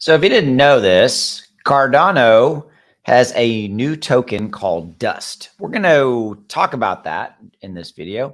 So if you didn't know this, Cardano has a new token called Dust. We're going to talk about that in this video.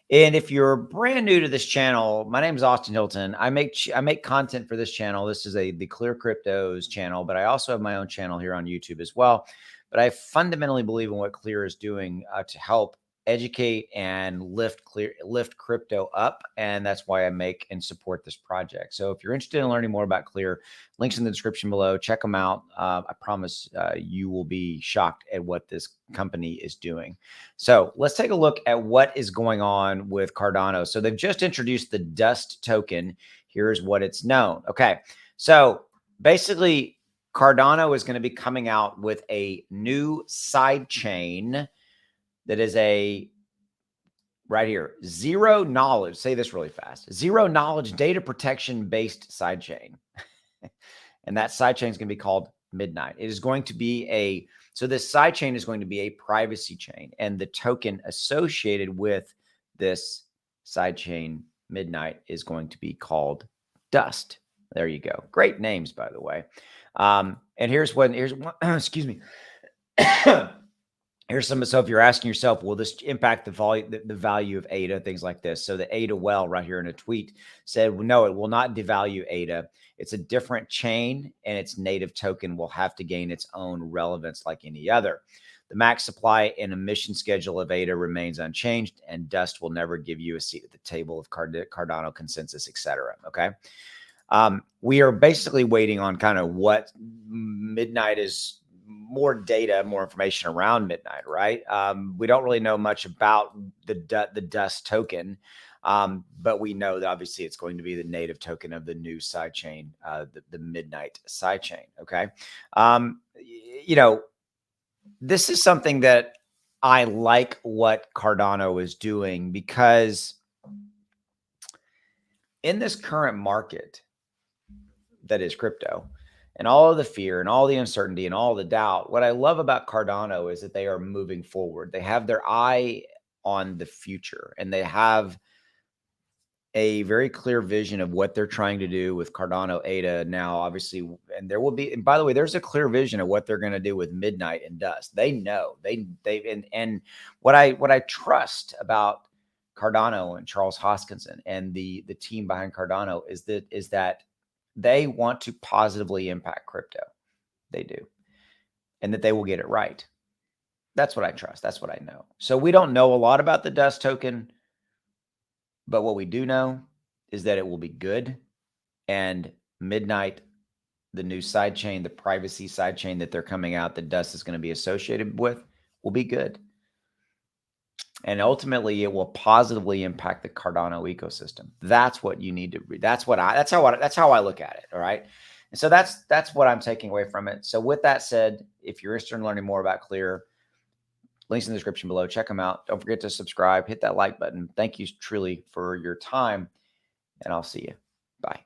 And if you're brand new to this channel, my name is Austin Hilton. I make content for this channel. This is the ClearCryptos channel, but I also have my own channel here on YouTube as well. But I fundamentally believe in what Clear is doing to help educate and lift crypto up, and that's why I make and support this project. So if you're interested in learning more about Clear, links in the description below. Check them out. I promise you will be shocked at what this company is doing. So let's take a look at what is going on with Cardano. So they've just introduced the Dust token. Here's what it's known. Okay, so basically Cardano is going to be coming out with a new side chain that is right here, zero knowledge. Say this really fast. Zero knowledge data protection based sidechain. And that sidechain is going to be called Midnight. It is going to be so this sidechain is going to be a privacy chain, and the token associated with this sidechain Midnight is going to be called Dust. There you go. Great names, by the way. And here's one, excuse me. Here's some. So if you're asking yourself, will this impact the value of ADA, things like this? So the ADA right here in a tweet said, no, it will not devalue ADA. It's a different chain, and its native token will have to gain its own relevance like any other. The max supply and emission schedule of ADA remains unchanged, and Dust will never give you a seat at the table of Cardano consensus, etc. Okay. We are basically waiting on kind of what Midnight is. More data, more information around Midnight, right? We don't really know much about the Dust token, but we know that obviously it's going to be the native token of the new sidechain, the Midnight sidechain. Okay, this is something that I like what Cardano is doing, because in this current market that is crypto, and all of the fear and all the uncertainty and all the doubt, what I love about Cardano is that they are moving forward. They have their eye on the future, and they have a very clear vision of what they're trying to do with Cardano ADA now, obviously. And there will be, and by the way, there's a clear vision of what they're going to do with Midnight and Dust. They know and what I trust about Cardano and Charles Hoskinson and the team behind Cardano is that they want to positively impact crypto. They do. And that they will get it right. That's what I trust. That's what I know. So we don't know a lot about the Dust token, but what we do know is that it will be good. And Midnight, the new sidechain, the privacy sidechain that they're coming out, that Dust is going to be associated with, will be good. And ultimately, it will positively impact the Cardano ecosystem. That's what you need to read. That's how I look at it. All right. And so that's what I'm taking away from it. So with that said, if you're interested in learning more about Clear, links in the description below. Check them out. Don't forget to subscribe. Hit that like button. Thank you truly for your time, and I'll see you. Bye.